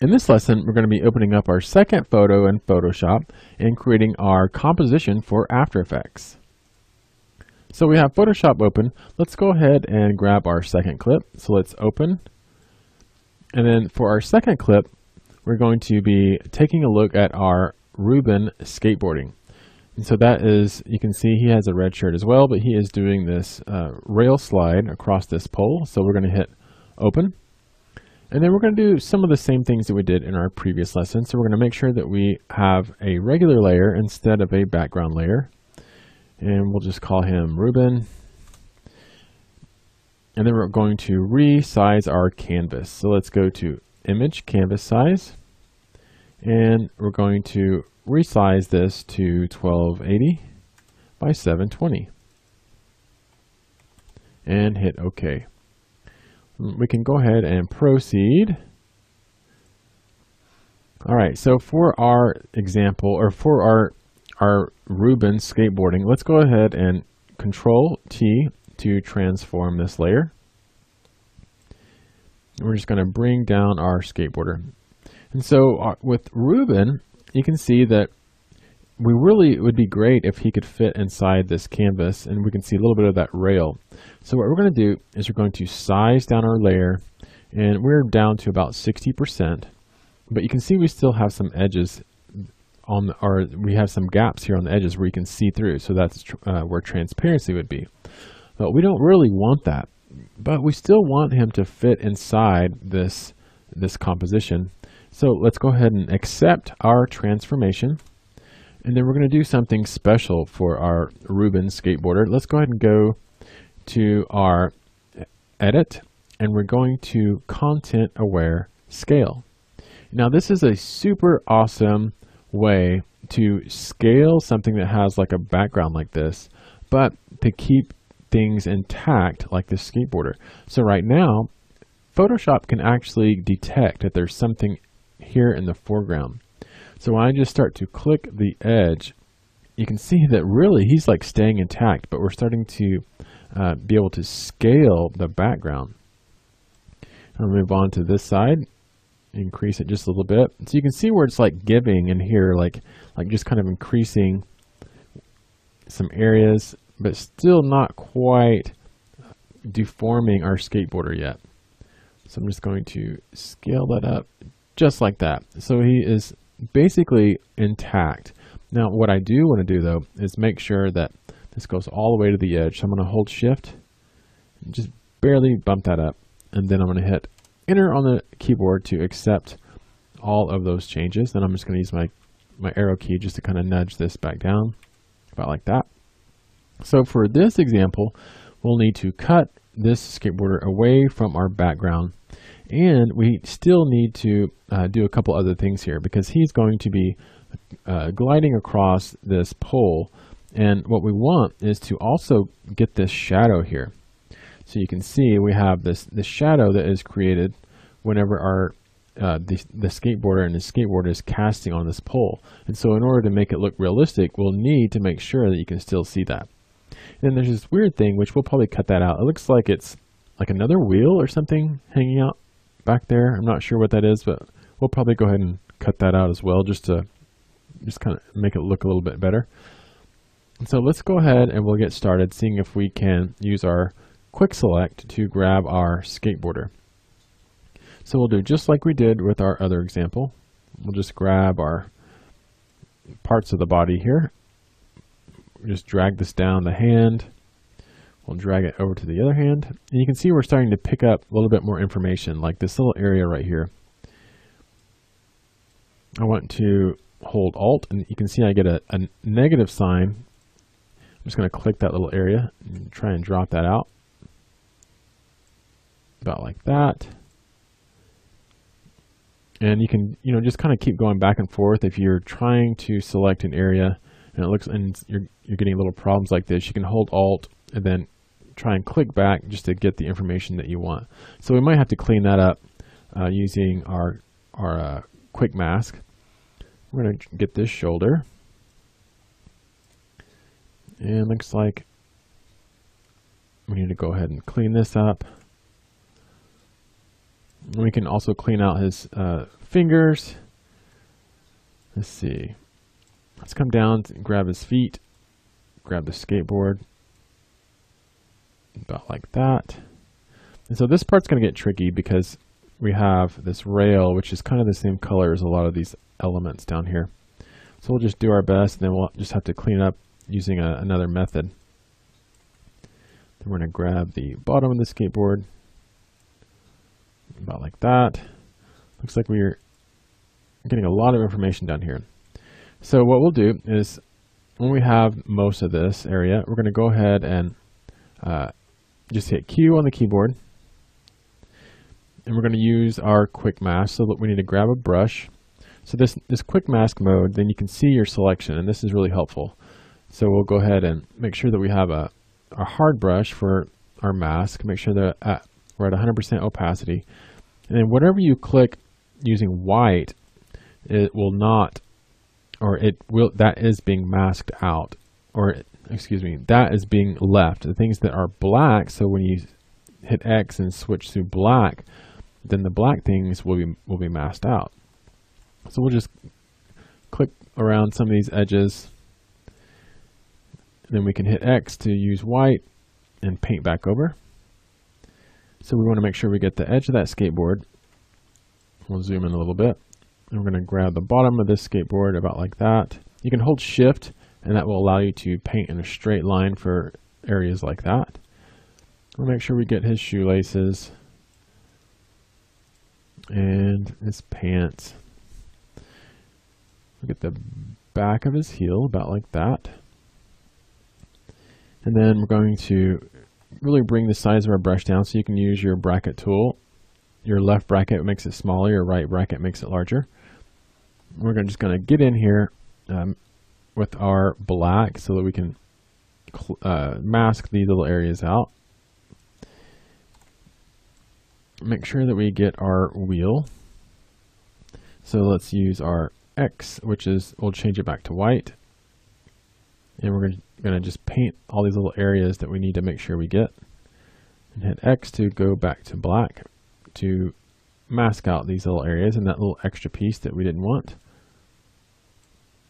In this lesson, we're going to be opening up our second photo in Photoshop and creating our composition for After Effects. So we have Photoshop open. Let's go ahead and grab our second clip. So let's open. And then for our second clip, we're going to be taking a look at our Ruben skateboarding. And so that is, you can see he has a red shirt as well, but he is doing this rail slide across this pole. So we're going to hit open. And then we're going to do some of the same things that we did in our previous lesson. So we're going to make sure that we have a regular layer instead of a background layer. And we'll just call him Ruben. And then we're going to resize our canvas. So let's go to Image, Canvas Size. And we're going to resize this to 1280 by 720. And hit OK. We can go ahead and proceed. All right, so for our example, or for our Ruben skateboarding, let's go ahead and Control T to transform this layer. We're just going to bring down our skateboarder. And so with Ruben, you can see that it would be great if he could fit inside this canvas, and we can see a little bit of that rail. So what we're going to do is we're going to size down our layer, and we're down to about 60%. But you can see we still have some edges we have some gaps here on the edges where you can see through. So that's where transparency would be. But we don't really want that. But we still want him to fit inside this composition. So let's go ahead and accept our transformation. And then we're going to do something special for our Ruben skateboarder. Let's go ahead and go to our Edit, and we're going to Content Aware Scale. Now this is a super awesome way to scale something that has like a background like this, but to keep things intact like this skateboarder. So right now, Photoshop can actually detect that there's something here in the foreground. So when I just start to click the edge, you can see that really he's like staying intact, but we're starting to be able to scale the background. I'll move on to this side, increase it just a little bit. So you can see where it's like giving in here, like just kind of increasing some areas, but still not quite deforming our skateboarder yet. So I'm just going to scale that up just like that. So he is basically intact. Now what I do want to do though is make sure that this goes all the way to the edge. So I'm going to hold shift and just barely bump that up, and then I'm going to hit enter on the keyboard to accept all of those changes. Then I'm just going to use my arrow key just to kind of nudge this back down, about like that. So for this example, we'll need to cut this skateboarder away from our background. And we still need to do a couple other things here, because he's going to be gliding across this pole. And what we want is to also get this shadow here. So you can see we have this shadow that is created whenever the skateboarder and the skateboard is casting on this pole. And so in order to make it look realistic, we'll need to make sure that you can still see that. And then there's this weird thing, which we'll probably cut that out. It looks like it's like another wheel or something hanging out back there. I'm not sure what that is, but we'll probably go ahead and cut that out as well, just to kind of make it look a little bit better. And so let's go ahead and we'll get started seeing if we can use our quick select to grab our skateboarder. So we'll do just like we did with our other example. We'll just grab our parts of the body here. Just drag this down the hand. We'll drag it over to the other hand. And you can see we're starting to pick up a little bit more information, like this little area right here. I want to hold Alt, and you can see I get a negative sign. I'm just going to click that little area and try and drop that out. About like that. And you can, just kind of keep going back and forth. If you're trying to select an area and you're getting little problems like this, you can hold Alt and then try and click back just to get the information that you want. So we might have to clean that up using our quick mask. We're going to get this shoulder. And looks like we need to go ahead and clean this up. We can also clean out his fingers. Let's see. Let's come down and grab his feet, grab the skateboard, about like that. And so this part's going to get tricky because we have this rail, which is kind of the same color as a lot of these elements down here. So we'll just do our best, and then we'll just have to clean it up using another method. Then we're going to grab the bottom of the skateboard, about like that. Looks like we're getting a lot of information down here. So what we'll do is, when we have most of this area, we're going to go ahead and just hit Q on the keyboard. And we're going to use our quick mask, so that we need to grab a brush. So this quick mask mode, then you can see your selection, and this is really helpful. So we'll go ahead and make sure that we have a hard brush for our mask, make sure that we're at 100% opacity. And then whatever you click using white, it will not, or it will, that is being masked out, or excuse me, that is being left. The things that are black, so when you hit X and switch to black, then the black things will be masked out. So we'll just click around some of these edges. Then we can hit X to use white and paint back over. So we want to make sure we get the edge of that skateboard. We'll zoom in a little bit. And we're going to grab the bottom of this skateboard about like that. You can hold Shift, and that will allow you to paint in a straight line for areas like that. We'll make sure we get his shoelaces and his pants. We'll get the back of his heel about like that. And then we're going to really bring the size of our brush down, so you can use your bracket tool. Your left bracket makes it smaller, your right bracket makes it larger. We're just going to get in here with our black so that we can mask these little areas out. Make sure that we get our wheel. So let's use our X, which is, we'll change it back to white. And we're going to just paint all these little areas that we need to make sure we get. And hit X to go back to black to mask out these little areas and that little extra piece that we didn't want.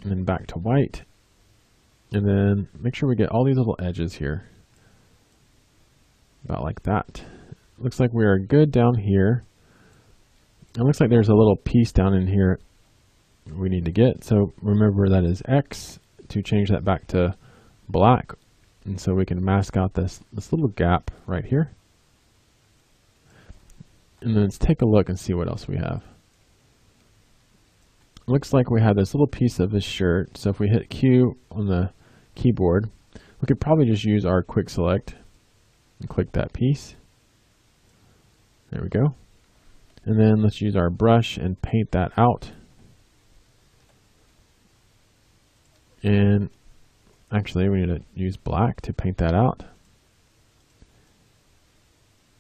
And then back to white. And then make sure we get all these little edges here. About like that. Looks like we are good down here. It looks like there's a little piece down in here we need to get. So remember, that is X to change that back to black. And so we can mask out this little gap right here. And then let's take a look and see what else we have. Looks like we have this little piece of his shirt. So if we hit Q on the keyboard, we could probably just use our quick select and click that piece. There we go. And then let's use our brush and paint that out. And actually, we need to use black to paint that out.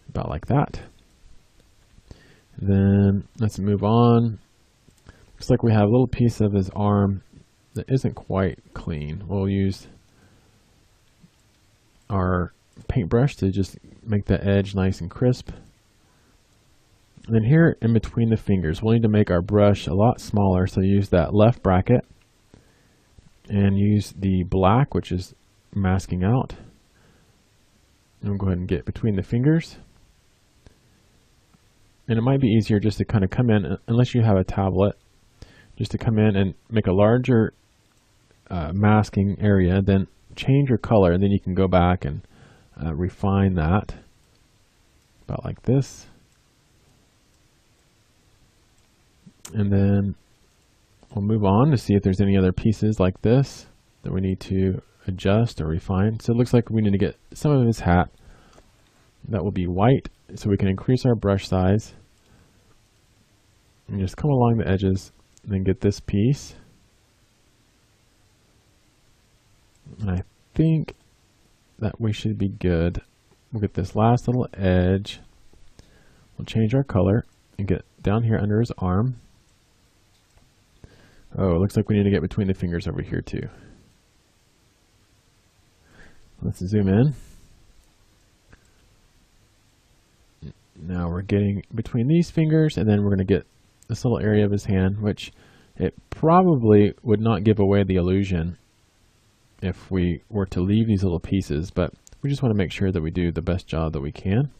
About like that. Then let's move on. Looks like we have a little piece of his arm that isn't quite clean. We'll use our paintbrush to just make the edge nice and crisp. And then here in between the fingers, we'll need to make our brush a lot smaller. So use that left bracket and use the black, which is masking out. And we'll go ahead and get between the fingers. And it might be easier just to kind of come in, unless you have a tablet, just to come in and make a larger masking area, then change your color, and then you can go back and refine that about like this. And then we'll move on to see if there's any other pieces like this that we need to adjust or refine. So it looks like we need to get some of his hat that will be white, so we can increase our brush size and just come along the edges and then get this piece. And I think that we should be good. We'll get this last little edge. We'll change our color and get down here under his arm. Oh, it looks like we need to get between the fingers over here too. Let's zoom in. Now we're getting between these fingers, and then we're going to get this little area of his hand, which it probably would not give away the illusion if we were to leave these little pieces, but we just want to make sure that we do the best job that we can.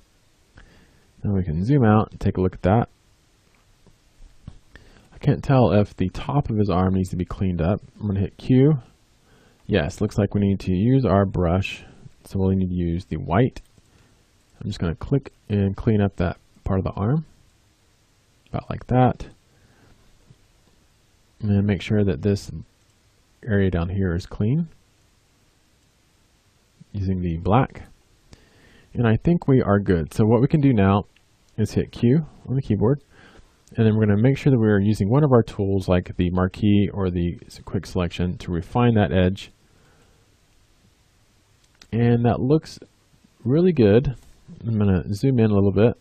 Now we can zoom out and take a look at that. I can't tell if the top of his arm needs to be cleaned up. I'm going to hit Q. Yes, looks like we need to use our brush, so we'll need to use the white. I'm just going to click and clean up that part of the arm, about like that. And then make sure that this area down here is clean, using the black. And I think we are good. So what we can do now is hit Q on the keyboard, and then we're going to make sure that we're using one of our tools like the marquee or the quick selection to refine that edge. And that looks really good. I'm going to zoom in a little bit,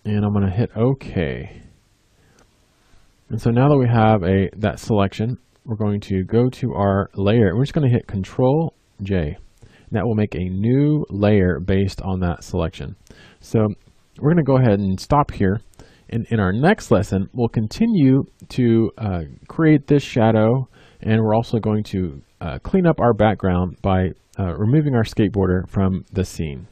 and I'm going to hit OK. And so now that we have that selection, we're going to go to our layer. We're just going to hit Control J. That will make a new layer based on that selection. So we're going to go ahead and stop here. And in our next lesson, we'll continue to create this shadow, and we're also going to clean up our background by removing our skateboarder from the scene.